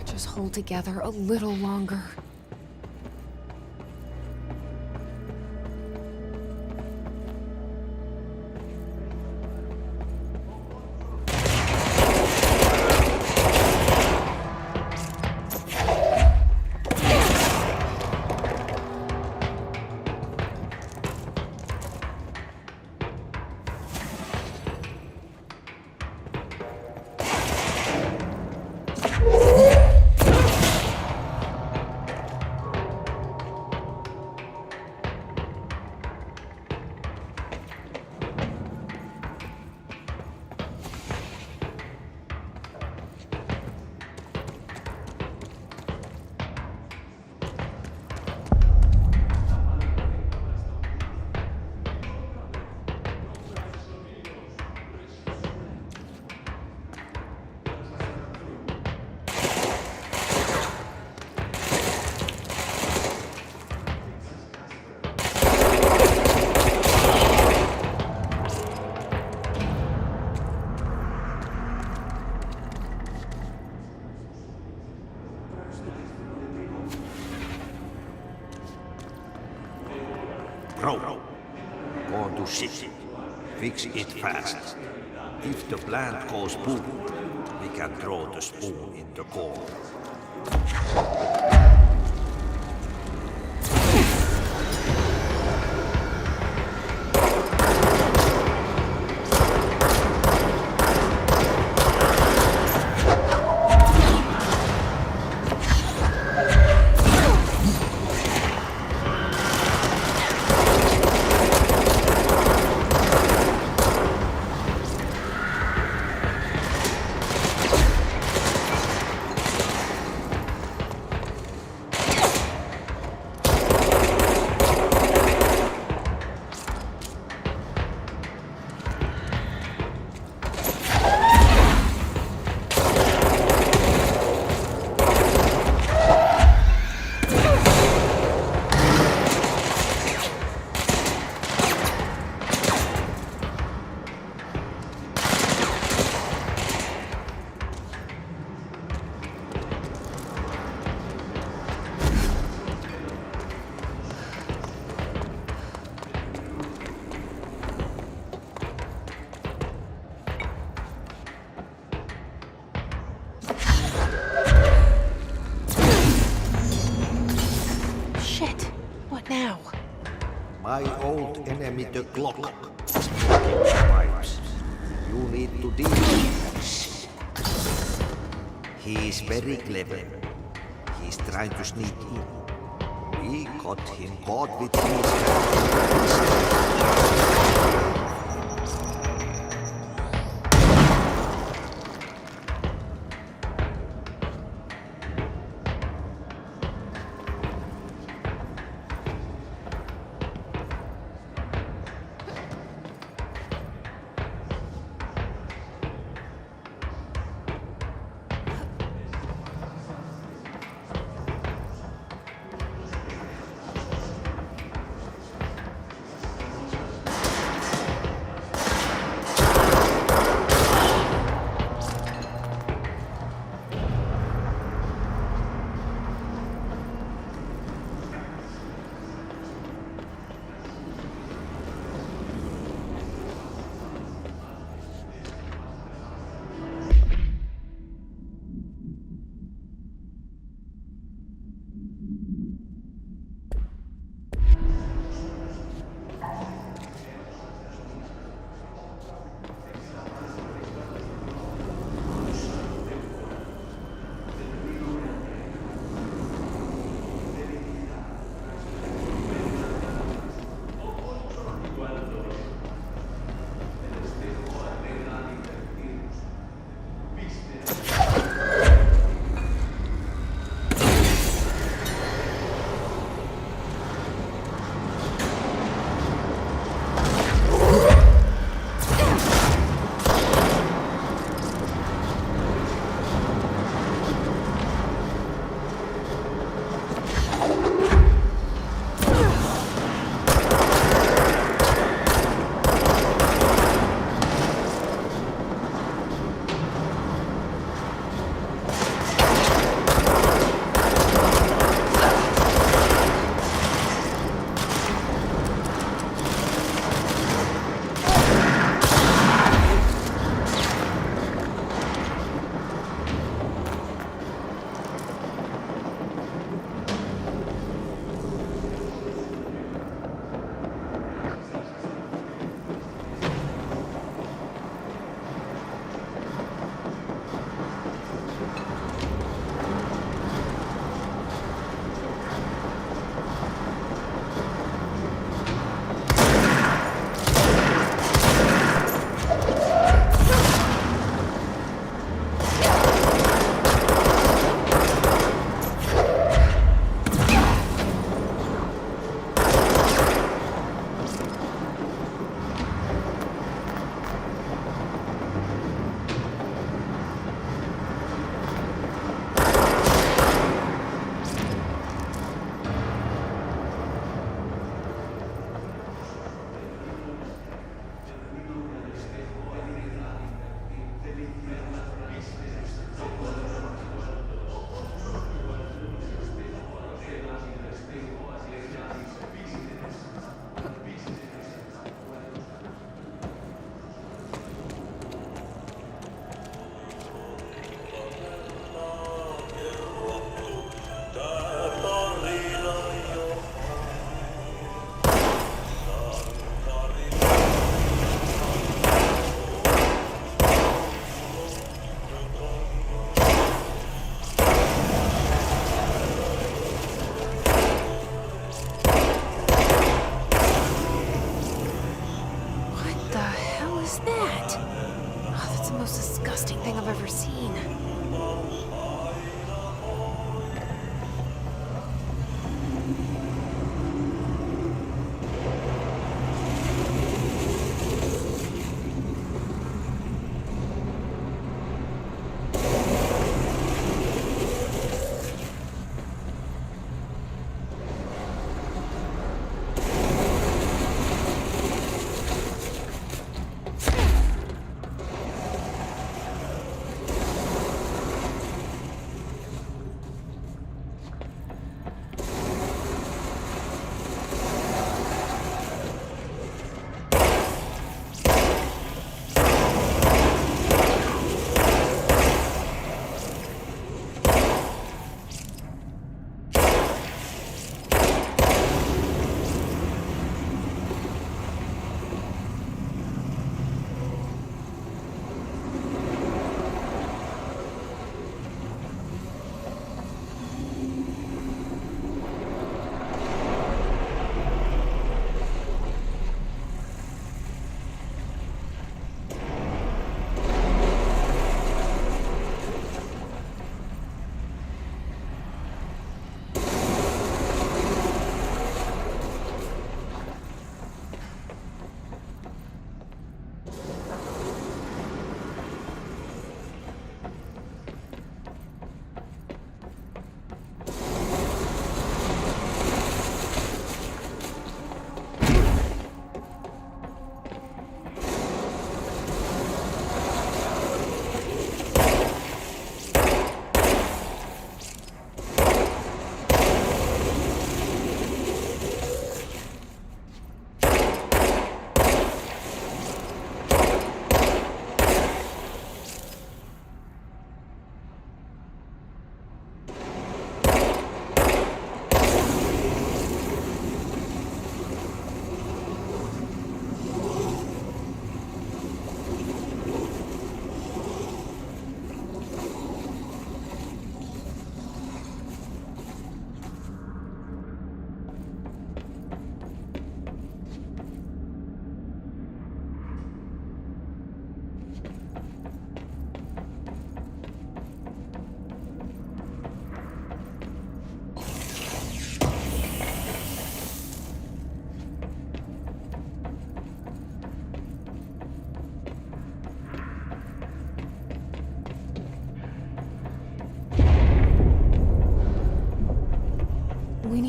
Just hold together a little longer. Bro, go to ship. Fix it fast. If the plant goes boom, we can throw the spoon in the core. My old enemy, the clock, is blocking the pipes. You need to deal with him. He's very clever. He's trying to sneak in. We got him caught with his hands.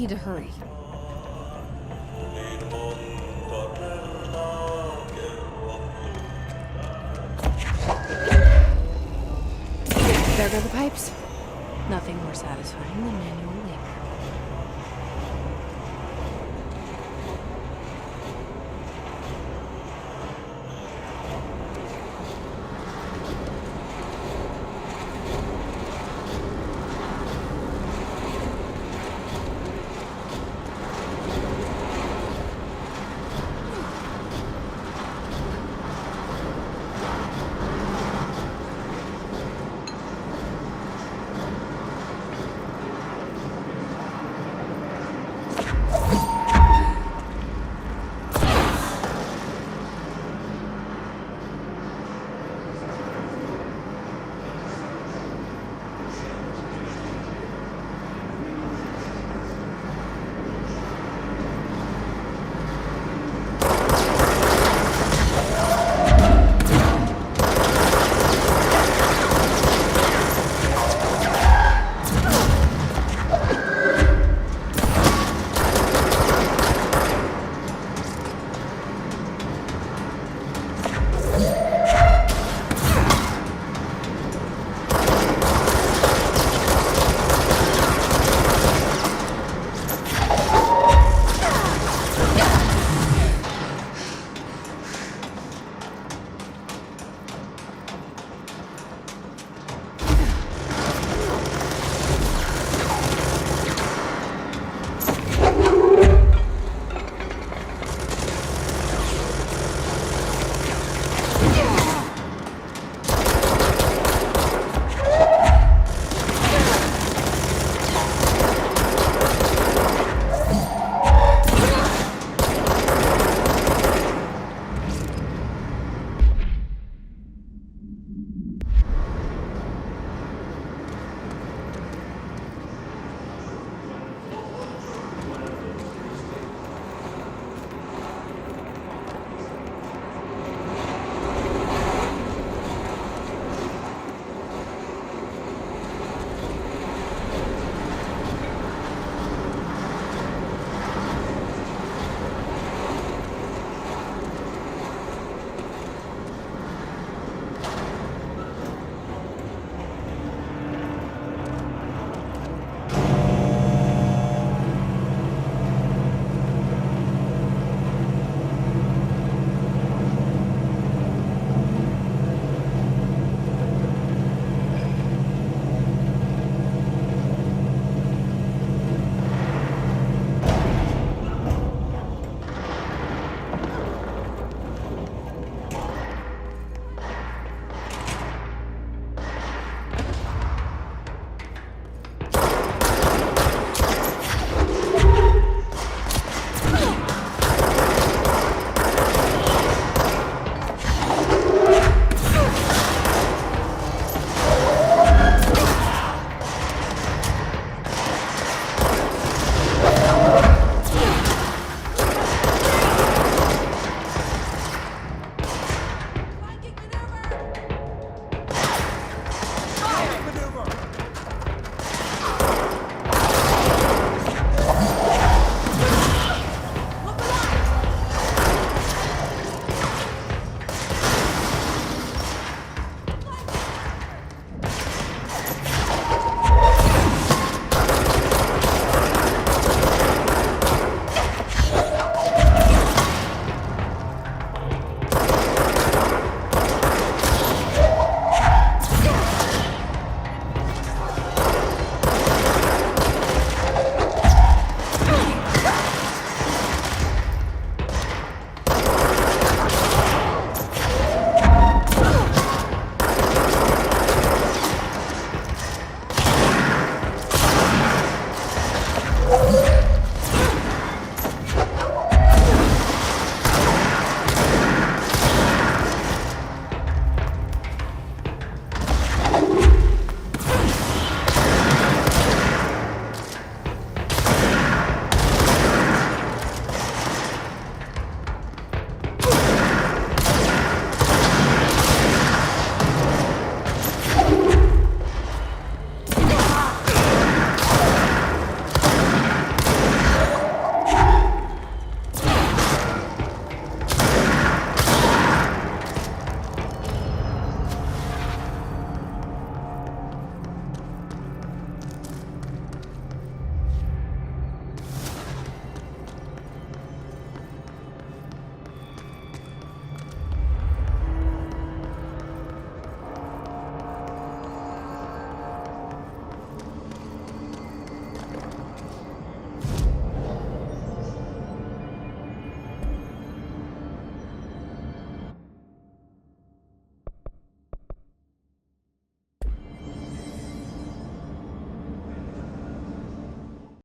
need to hurry. There go the pipes. Nothing more satisfying than manual labor.